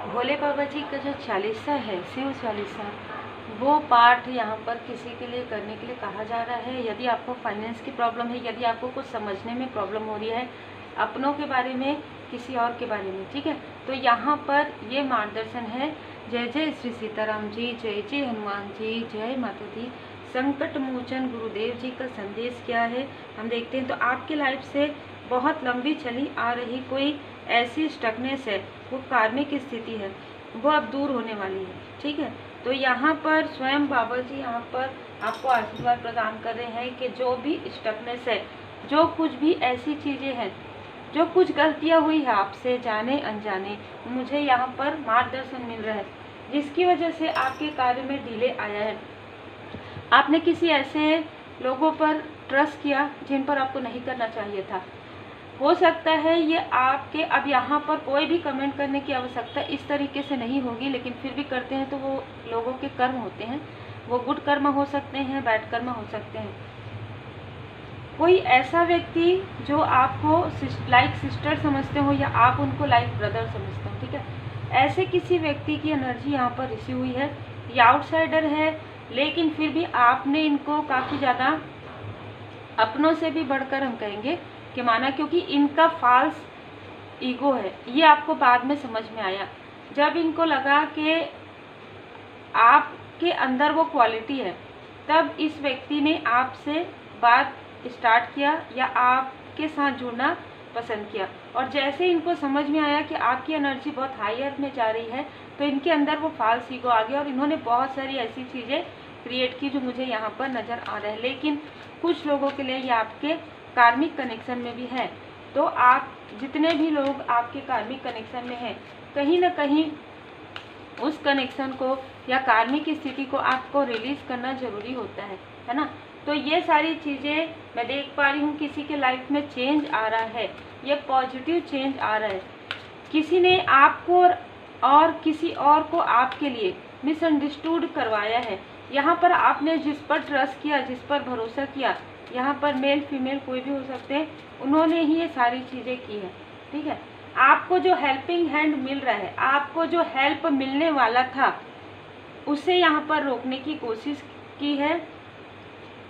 भोले बाबा जी का जो चालीसा है, शिव चालीसा, वो पाठ यहाँ पर किसी के लिए करने के लिए कहा जा रहा है। यदि आपको फाइनेंस की प्रॉब्लम है, यदि आपको कुछ समझने में प्रॉब्लम हो रही है अपनों के बारे में, किसी और के बारे में, ठीक है, तो यहाँ पर ये मार्गदर्शन है। जय जय श्री सीताराम जी, जय जय हनुमान जी, जय माता दी। संकट मोचन गुरुदेव जी का संदेश क्या है हम देखते हैं। तो आपकी लाइफ से बहुत लंबी चली आ रही कोई ऐसी स्टकनेस है, वो कार्मिक स्थिति है, वो अब दूर होने वाली है, ठीक है। तो यहाँ पर स्वयं बाबा जी यहाँ पर आपको आशीर्वाद प्रदान कर रहे हैं कि जो भी स्टकनेस है, जो कुछ भी ऐसी चीज़ें हैं, जो कुछ गलतियाँ हुई है आपसे जाने अनजाने, मुझे यहाँ पर मार्गदर्शन मिल रहा है, जिसकी वजह से आपके कार्य में डिले आया है। आपने किसी ऐसे लोगों पर ट्रस्ट किया जिन पर आपको नहीं करना चाहिए था। हो सकता है ये आपके, अब यहाँ पर कोई भी कमेंट करने की आवश्यकता इस तरीके से नहीं होगी, लेकिन फिर भी करते हैं तो वो लोगों के कर्म होते हैं। वो गुड कर्म हो सकते हैं, बैड कर्म हो सकते हैं। कोई ऐसा व्यक्ति जो आपको लाइक सिस्टर समझते हो या आप उनको लाइक ब्रदर समझते हो, ठीक है, ऐसे किसी व्यक्ति की एनर्जी यहाँ पर रिसीव हुई है। ये आउटसाइडर है, लेकिन फिर भी आपने इनको काफ़ी ज़्यादा अपनों से भी बढ़कर हम कहेंगे कि माना, क्योंकि इनका फॉल्स ईगो है। ये आपको बाद में समझ में आया, जब इनको लगा कि आपके अंदर वो क्वालिटी है, तब इस व्यक्ति ने आपसे बात स्टार्ट किया या आपके साथ जुड़ना पसंद किया। और जैसे इनको समझ में आया कि आपकी एनर्जी बहुत हायर में जा रही है, तो इनके अंदर वो फॉल्स ईगो आ गया और इन्होंने बहुत सारी ऐसी चीज़ें क्रिएट की जो मुझे यहाँ पर नज़र आ रहा है। लेकिन कुछ लोगों के लिए ये आपके कार्मिक कनेक्शन में भी है। तो आप जितने भी लोग आपके कार्मिक कनेक्शन में हैं, कहीं ना कहीं उस कनेक्शन को या कार्मिक स्थिति को आपको रिलीज करना ज़रूरी होता है ना। तो ये सारी चीज़ें मैं देख पा रही हूँ, किसी के लाइफ में चेंज आ रहा है, ये पॉजिटिव चेंज आ रहा है। किसी ने आपको और किसी और को आपके लिए मिसअंडरस्टूड करवाया है। यहाँ पर आपने जिस पर ट्रस्ट किया, जिस पर भरोसा किया, यहाँ पर मेल फीमेल कोई भी हो सकते हैं, उन्होंने ही ये सारी चीज़ें की है, ठीक है। आपको जो हेल्पिंग हैंड मिल रहा है, आपको जो हेल्प मिलने वाला था, उसे यहाँ पर रोकने की कोशिश की है।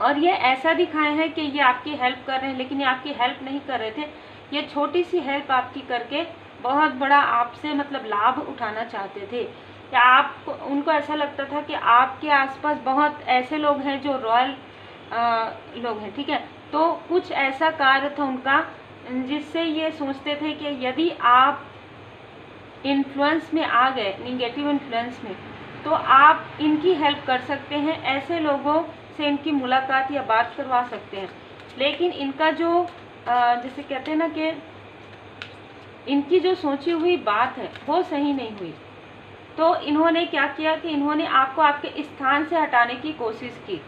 और ये ऐसा दिखाए हैं कि ये आपकी हेल्प कर रहे हैं, लेकिन ये आपकी हेल्प नहीं कर रहे थे। ये छोटी सी हेल्प आपकी करके बहुत बड़ा आपसे मतलब लाभ उठाना चाहते थे। या आप उनको ऐसा लगता था कि आपके आसपास बहुत ऐसे लोग हैं जो रॉयल लोग हैं, ठीक है। तो कुछ ऐसा कार्य था उनका जिससे ये सोचते थे कि यदि आप इन्फ्लुएंस में आ गए, निगेटिव इन्फ्लुएंस में, तो आप इनकी हेल्प कर सकते हैं, ऐसे लोगों से इनकी मुलाकात या बात करवा सकते हैं। लेकिन इनका जो जैसे कहते हैं ना कि इनकी जो सोची हुई बात है वो सही नहीं हुई। तो इन्होंने क्या किया कि इन्होंने आपको आपके स्थान से हटाने की कोशिश की।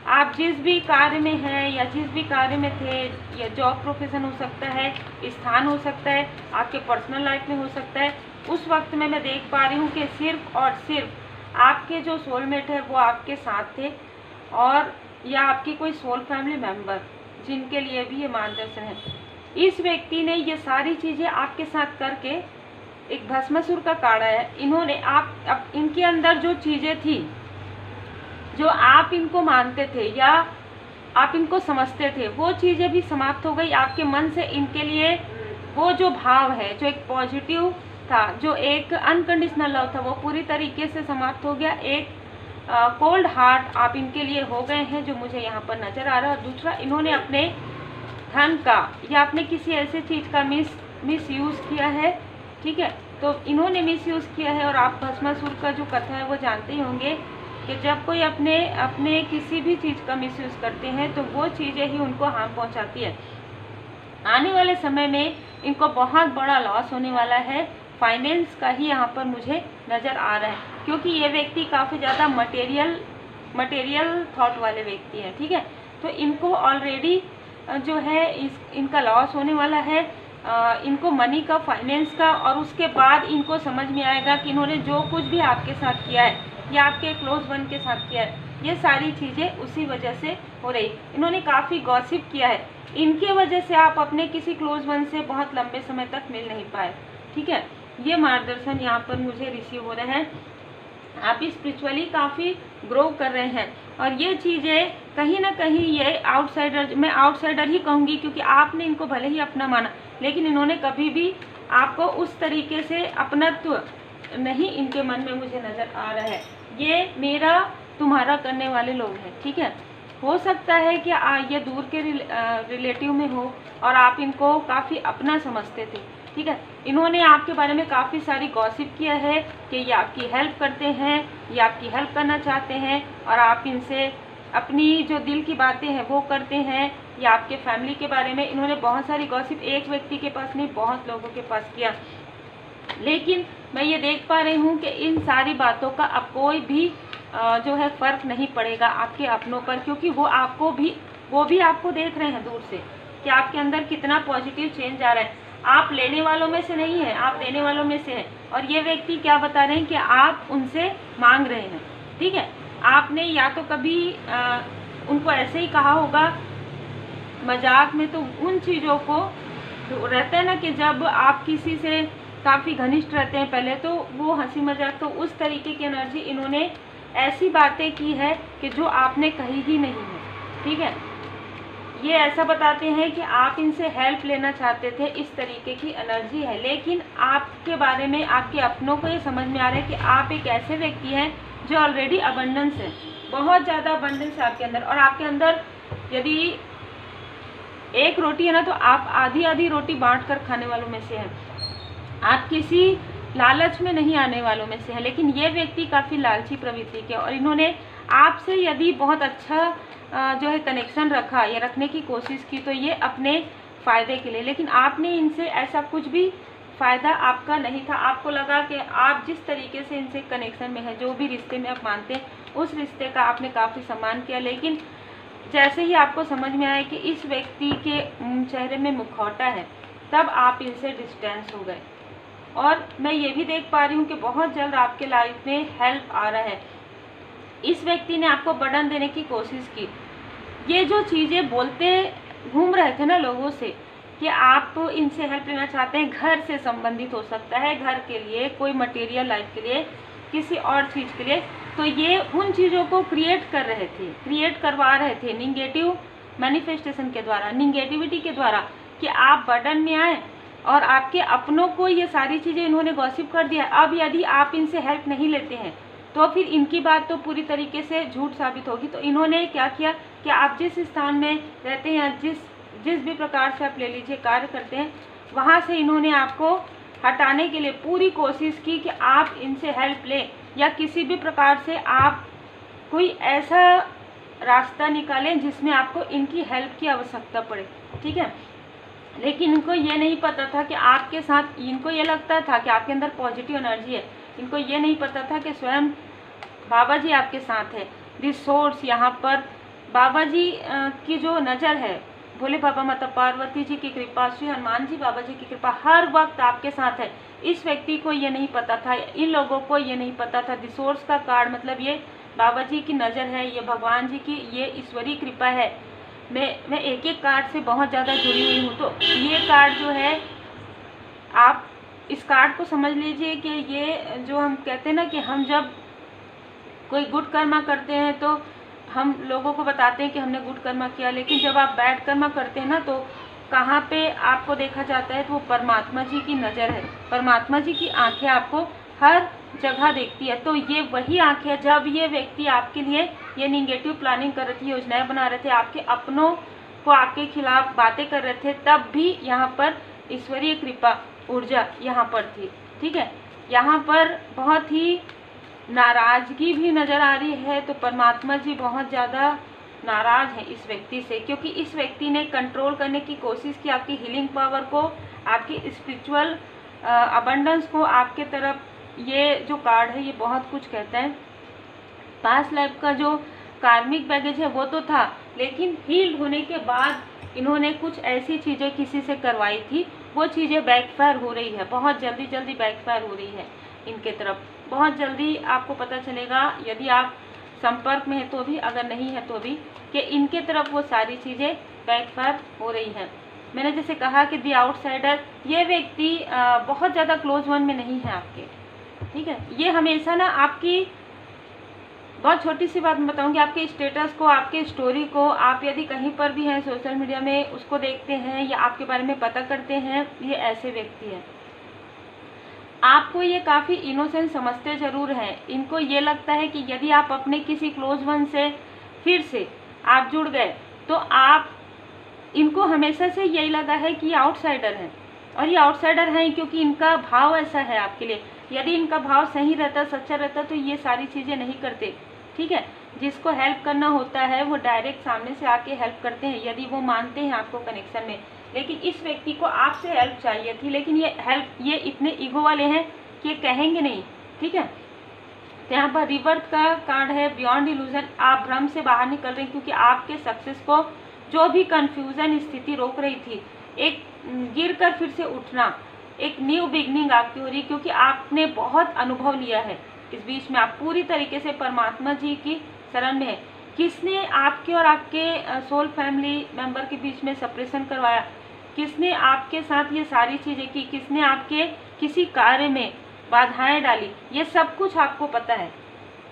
आप जिस भी कार्य में हैं या जिस भी कार्य में थे, या जॉब प्रोफेशन हो सकता है, स्थान हो सकता है, आपके पर्सनल लाइफ में हो सकता है, उस वक्त में मैं देख पा रही हूँ कि सिर्फ और सिर्फ आपके जो सोलमेट है वो आपके साथ थे, और या आपकी कोई सोल फैमिली मेम्बर जिनके लिए भी ये मार्गदर्शन है। इस व्यक्ति ने ये सारी चीज़ें आपके साथ करके एक भस्मासुर का काढ़ा है। इन्होंने आप इनके अंदर जो चीज़ें थी, जो आप इनको मानते थे या आप इनको समझते थे, वो चीज़ें भी समाप्त हो गई आपके मन से। इनके लिए वो जो भाव है, जो एक पॉजिटिव था, जो एक अनकंडीशनल लव था, वो पूरी तरीके से समाप्त हो गया। एक कोल्ड हार्ट आप इनके लिए हो गए हैं, जो मुझे यहाँ पर नज़र आ रहा है। और दूसरा, इन्होंने अपने धन का या अपने किसी ऐसे चीज़ का मिस यूज़ किया है, ठीक है। तो इन्होंने मिस यूज़ किया है। और आप भस्मासुर का जो कथा है वो जानते ही होंगे कि जब कोई अपने किसी भी चीज़ का मिस यूज़ करते हैं तो वो चीज़ें ही उनको हार्म पहुँचाती है। आने वाले समय में इनको बहुत बड़ा लॉस होने वाला है। फाइनेंस का ही यहाँ पर मुझे नज़र आ रहा है, क्योंकि ये व्यक्ति काफ़ी ज़्यादा मटेरियल थॉट वाले व्यक्ति हैं, ठीक है। तो इनको ऑलरेडी जो है इनका लॉस होने वाला है, इनको मनी का, फाइनेंस का। और उसके बाद इनको समझ में आएगा कि इन्होंने जो कुछ भी आपके साथ किया है या आपके क्लोज वन के साथ किया है, ये सारी चीज़ें उसी वजह से हो रही। इन्होंने काफ़ी गॉसिप किया है, इनके वजह से आप अपने किसी क्लोज वन से बहुत लंबे समय तक मिल नहीं पाए, ठीक है। ये मार्गदर्शन यहाँ पर मुझे रिसीव हो रहा है। आप स्पिरिचुअली काफ़ी ग्रो कर रहे हैं और ये चीज़ें कहीं ना कहीं ये आउटसाइडर, मैं आउटसाइडर ही कहूँगी क्योंकि आपने इनको भले ही अपना माना लेकिन इन्होंने कभी भी आपको उस तरीके से अपनत्व नहीं इनके मन में मुझे नज़र आ रहा है। ये मेरा तुम्हारा करने वाले लोग हैं, ठीक है। हो सकता है कि ये दूर के रिलेटिव में हो और आप इनको काफ़ी अपना समझते थे, ठीक है। इन्होंने आपके बारे में काफ़ी सारी गॉसिप किया है कि ये आपकी हेल्प करते हैं, ये आपकी हेल्प करना चाहते हैं और आप इनसे अपनी जो दिल की बातें हैं वो करते हैं, या आपके फैमिली के बारे में इन्होंने बहुत सारी गॉसिप एक व्यक्ति के पास नहीं बहुत लोगों के पास किया। लेकिन मैं ये देख पा रही हूँ कि इन सारी बातों का अब कोई भी जो है फ़र्क नहीं पड़ेगा आपके अपनों पर, क्योंकि वो भी आपको देख रहे हैं दूर से कि आपके अंदर कितना पॉजिटिव चेंज आ रहा है। आप लेने वालों में से नहीं हैं, आप देने वालों में से हैं। और ये व्यक्ति क्या बता रहे हैं कि आप उनसे मांग रहे हैं, ठीक है। आपने या तो कभी उनको ऐसे ही कहा होगा मजाक में, तो उन चीज़ों को रहता है ना कि जब आप किसी से काफ़ी घनिष्ठ रहते हैं पहले तो वो हंसी मजाक, तो उस तरीके की एनर्जी इन्होंने ऐसी बातें की है कि जो आपने कही ही नहीं है, ठीक है। ये ऐसा बताते हैं कि आप इनसे हेल्प लेना चाहते थे, इस तरीके की एनर्जी है। लेकिन आपके बारे में आपके अपनों को ये समझ में आ रहा है कि आप एक ऐसे व्यक्ति हैं जो ऑलरेडी अबंडेंस है, बहुत ज़्यादा अबंडेंस है आपके अंदर। और आपके अंदर यदि एक रोटी है ना तो आप आधी आधी रोटी बांट कर खाने वालों में से हैं। आप किसी लालच में नहीं आने वालों में से हैं। लेकिन ये व्यक्ति काफ़ी लालची प्रवृत्ति के, और इन्होंने आपसे यदि बहुत अच्छा जो है कनेक्शन रखा या रखने की कोशिश की तो ये अपने फ़ायदे के लिए, लेकिन आपने इनसे ऐसा कुछ भी फ़ायदा आपका नहीं था। आपको लगा कि आप जिस तरीके से इनसे कनेक्शन में है, जो भी रिश्ते में आप मानते हैं, उस रिश्ते का आपने काफ़ी सम्मान किया। लेकिन जैसे ही आपको समझ में आया कि इस व्यक्ति के चेहरे में मुखौटा है, तब आप इनसे डिस्टेंस हो गए। और मैं ये भी देख पा रही हूँ कि बहुत जल्द आपके लाइफ में हेल्प आ रहा है। इस व्यक्ति ने आपको बर्डन देने की कोशिश की। ये जो चीज़ें बोलते घूम रहे थे ना लोगों से कि आप इनसे हेल्प लेना चाहते हैं, घर से संबंधित हो सकता है, घर के लिए, कोई मटेरियल लाइफ के लिए, किसी और चीज़ के लिए, तो ये उन चीज़ों को क्रिएट कर रहे थे, क्रिएट करवा रहे थे निगेटिव मैनिफेस्टेशन के द्वारा, निगेटिविटी के द्वारा, कि आप बर्डन में आए। और आपके अपनों को ये सारी चीज़ें इन्होंने गॉसिप कर दिया। अब यदि आप इनसे हेल्प नहीं लेते हैं तो फिर इनकी बात तो पूरी तरीके से झूठ साबित होगी। तो इन्होंने क्या किया कि आप जिस स्थान में रहते हैं, जिस भी प्रकार से आप ले लीजिए कार्य करते हैं, वहाँ से इन्होंने आपको हटाने के लिए पूरी कोशिश की कि आप इनसे हेल्प लें, या किसी भी प्रकार से आप कोई ऐसा रास्ता निकालें जिसमें आपको इनकी हेल्प की आवश्यकता पड़े, ठीक है। लेकिन इनको ये नहीं पता था कि आपके साथ, इनको ये लगता था कि आपके अंदर पॉजिटिव एनर्जी है, इनको ये नहीं पता था कि स्वयं बाबा जी आपके साथ है। दिस सोर्स, यहाँ पर बाबा जी की जो नज़र है, भोले बाबा, माता पार्वती जी की कृपा, श्री हनुमान जी बाबा जी की कृपा हर वक्त आपके साथ है। इस व्यक्ति को ये नहीं पता था, इन लोगों को ये नहीं पता था। दिस सोर्स का कार्ड मतलब ये बाबा जी की नज़र है, ये भगवान जी की ये ईश्वरीय कृपा है। मैं एक एक कार्ड से बहुत ज़्यादा जुड़ी हुई हूँ। तो ये कार्ड जो है, आप इस कार्ड को समझ लीजिए कि ये जो हम कहते हैं ना कि हम जब कोई गुड कर्मा करते हैं तो हम लोगों को बताते हैं कि हमने गुड कर्मा किया, लेकिन जब आप बैड कर्मा करते हैं ना तो कहाँ पे आपको देखा जाता है, तो वो परमात्मा जी की नज़र है। परमात्मा जी की आंखें आपको हर जगह देखती है। तो ये वही आंखें है, जब ये व्यक्ति आपके लिए ये निगेटिव प्लानिंग कर रहे थे, योजनाएं बना रहे थे, आपके अपनों को आपके खिलाफ बातें कर रहे थे, तब भी यहाँ पर ईश्वरीय कृपा ऊर्जा यहाँ पर थी, ठीक है। यहाँ पर बहुत ही नाराज़गी भी नज़र आ रही है। तो परमात्मा जी बहुत ज़्यादा नाराज़ हैं इस व्यक्ति से, क्योंकि इस व्यक्ति ने कंट्रोल करने की कोशिश की आपकी हीलिंग पावर को, आपकी स्पिरिचुअल अबंडेंस को आपके तरफ। ये जो कार्ड है ये बहुत कुछ कहता है। पास्ट लाइफ का जो कार्मिक बैगेज है वो तो था, लेकिन हील्ड होने के बाद इन्होंने कुछ ऐसी चीज़ें किसी से करवाई थी, वो चीज़ें बैकफायर हो रही है, बहुत जल्दी बैकफायर हो रही है इनके तरफ। बहुत जल्दी आपको पता चलेगा, यदि आप संपर्क में है तो भी, अगर नहीं है तो भी, कि इनके तरफ वो सारी चीज़ें बैकफायर हो रही हैं। मैंने जैसे कहा कि दी आउटसाइडर, ये व्यक्ति बहुत ज़्यादा क्लोज वन में नहीं है आपके, ठीक है। ये हमेशा ना आपकी, बहुत छोटी सी बात मैं बताऊंगी, आपके स्टेटस को, आपके स्टोरी को, आप यदि कहीं पर भी हैं सोशल मीडिया में उसको देखते हैं या आपके बारे में पता करते हैं, ये ऐसे व्यक्ति हैं। आपको ये काफ़ी इनोसेंट समझते ज़रूर हैं। इनको ये लगता है कि यदि आप अपने किसी क्लोज वन से फिर से आप जुड़ गए तो आप, इनको हमेशा से यही लगा है कि ये आउटसाइडर हैं, और ये आउटसाइडर हैं क्योंकि इनका भाव ऐसा है आपके लिए। यदि इनका भाव सही रहता, सच्चा रहता, तो ये सारी चीज़ें नहीं करते, ठीक है। जिसको हेल्प करना होता है वो डायरेक्ट सामने से आके हेल्प करते हैं, यदि वो मानते हैं आपको कनेक्शन में। लेकिन इस व्यक्ति को आपसे हेल्प चाहिए थी, लेकिन ये इतने ईगो वाले हैं कि ये कहेंगे नहीं, ठीक है। तो यहाँ पर रिवर्थ का कार्ड है, बियॉन्ड इल्यूजन। आप भ्रम से बाहर निकल रहे हैं क्योंकि आपके सक्सेस को जो भी कंफ्यूजन स्थिति रोक रही थी, एक गिर कर फिर से उठना, एक न्यू बिगनिंग आपकी हो रही, क्योंकि आपने बहुत अनुभव लिया है इस बीच में। आप पूरी तरीके से परमात्मा जी की शरण में है। किसने आपके और आपके सोल फैमिली मेंबर के बीच में सेपरेशन करवाया, किसने आपके साथ ये सारी चीज़ें की, किसने आपके किसी कार्य में बाधाएं डाली, ये सब कुछ आपको पता है।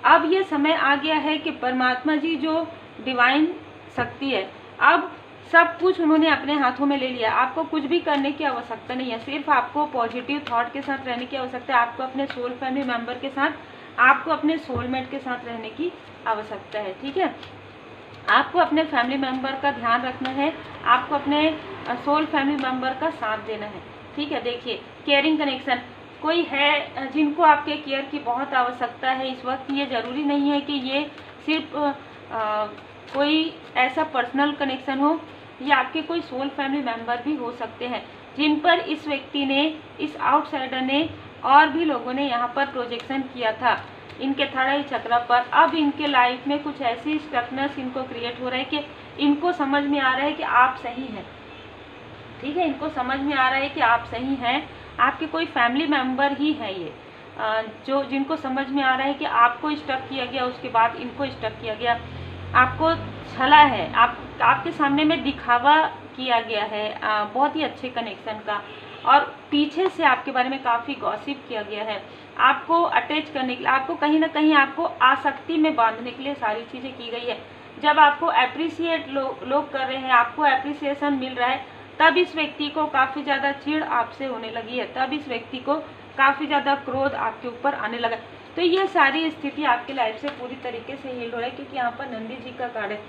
अब ये समय आ गया है कि परमात्मा जी जो डिवाइन शक्ति है, अब सब कुछ उन्होंने अपने हाथों में ले लिया। आपको कुछ भी करने की आवश्यकता नहीं है, सिर्फ आपको पॉजिटिव थॉट के साथ रहने की आवश्यकता है। आपको अपने सोल फैमिली मेंबर के साथ, आपको अपने सोलमेट के साथ रहने की आवश्यकता है, ठीक है। आपको अपने फैमिली मेंबर का ध्यान रखना है, आपको अपने सोल फैमिली मेंबर का साथ देना है, ठीक है। देखिए, केयरिंग कनेक्शन, कोई है जिनको आपके केयर की बहुत आवश्यकता है इस वक्त। ये ज़रूरी नहीं है कि ये सिर्फ कोई ऐसा पर्सनल कनेक्शन हो, ये आपके कोई सोल फैमिली मेंबर भी हो सकते हैं जिन पर इस व्यक्ति ने, इस आउटसाइडर ने और भी लोगों ने यहाँ पर प्रोजेक्शन किया था इनके थर्ड आई चक्र पर। अब इनके लाइफ में कुछ ऐसी स्टकनेस इनको क्रिएट हो रहा है कि इनको समझ में आ रहा है कि आप सही हैं, ठीक है। इनको समझ में आ रहा है कि आप सही हैं, आपके कोई फैमिली मेंबर ही है ये, जो जिनको समझ में आ रहा है कि आपको स्टक किया गया, उसके बाद इनको स्टक किया गया, आपको छला है, आपके सामने में दिखावा किया गया है बहुत ही अच्छे कनेक्शन का, और पीछे से आपके बारे में काफ़ी गॉसिप किया गया है। आपको अटैच करने के लिए, आपको कहीं ना कहीं आपको आसक्ति में बांधने के लिए सारी चीज़ें की गई है। जब आपको अप्रिसिएट लोग कर रहे हैं, आपको अप्रिसिएशन मिल रहा है, तब इस व्यक्ति को काफ़ी ज़्यादा चिढ़ आपसे होने लगी है, तब इस व्यक्ति को काफ़ी ज़्यादा क्रोध आपके ऊपर आने लगा। तो ये सारी स्थिति आपके लाइफ से पूरी तरीके से हील हो रहा है, क्योंकि यहाँ पर नंदी जी का कार्ड है।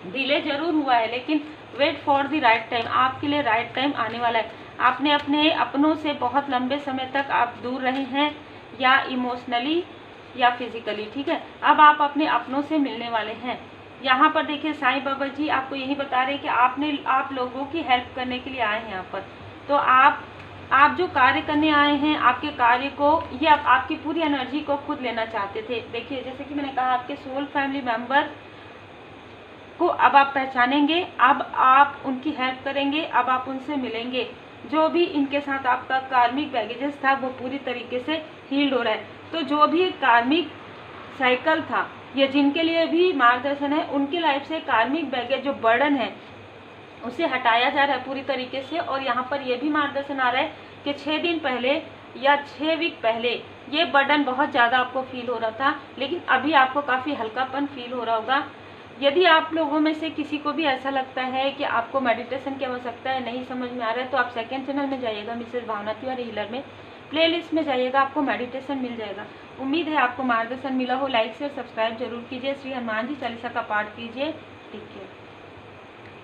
डिले जरूर हुआ है, लेकिन wait for the right time, आपके लिए राइट टाइम आने वाला है। आपने अपने अपनों से बहुत लंबे समय तक आप दूर रहे हैं, या इमोशनली या फिजिकली, ठीक है। अब आप अपने अपनों से मिलने वाले हैं। यहाँ पर देखिए, साईं बाबा जी आपको यही बता रहे हैं कि आप लोगों की हेल्प करने के लिए आए हैं यहाँ पर। तो आप जो कार्य करने आए हैं, आपके कार्य को, ये आपकी पूरी एनर्जी को खुद लेना चाहते थे। देखिए, जैसे कि मैंने कहा, आपके सोल फैमिली मेंबर को अब आप पहचानेंगे, अब आप उनकी हेल्प करेंगे, अब आप उनसे मिलेंगे। जो भी इनके साथ आपका कार्मिक बैगेजेस था वो पूरी तरीके से हील्ड हो रहा है। तो जो भी कार्मिक साइकिल था, ये जिनके लिए भी मार्गदर्शन है, उनकी लाइफ से कार्मिक बैगेज जो बर्डन है उसे हटाया जा रहा है पूरी तरीके से। और यहाँ पर यह भी मार्गदर्शन आ रहा है कि 6 दिन पहले या 6 वीक पहले ये बर्डन बहुत ज़्यादा आपको फील हो रहा था, लेकिन अभी आपको काफ़ी हल्कापन फील हो रहा होगा। यदि आप लोगों में से किसी को भी ऐसा लगता है कि आपको मेडिटेशन की आवश्यकता है, नहीं समझ में आ रहा है, तो आप सेकंड चैनल में जाइएगा, मिसेस भावना तिवारी हीलर में प्लेलिस्ट में जाइएगा, आपको मेडिटेशन मिल जाएगा। उम्मीद है आपको मार्गदर्शन मिला हो। लाइक शेयर सब्सक्राइब जरूर कीजिए। श्री हनुमान जी चालीसा का पाठ कीजिए। Take care.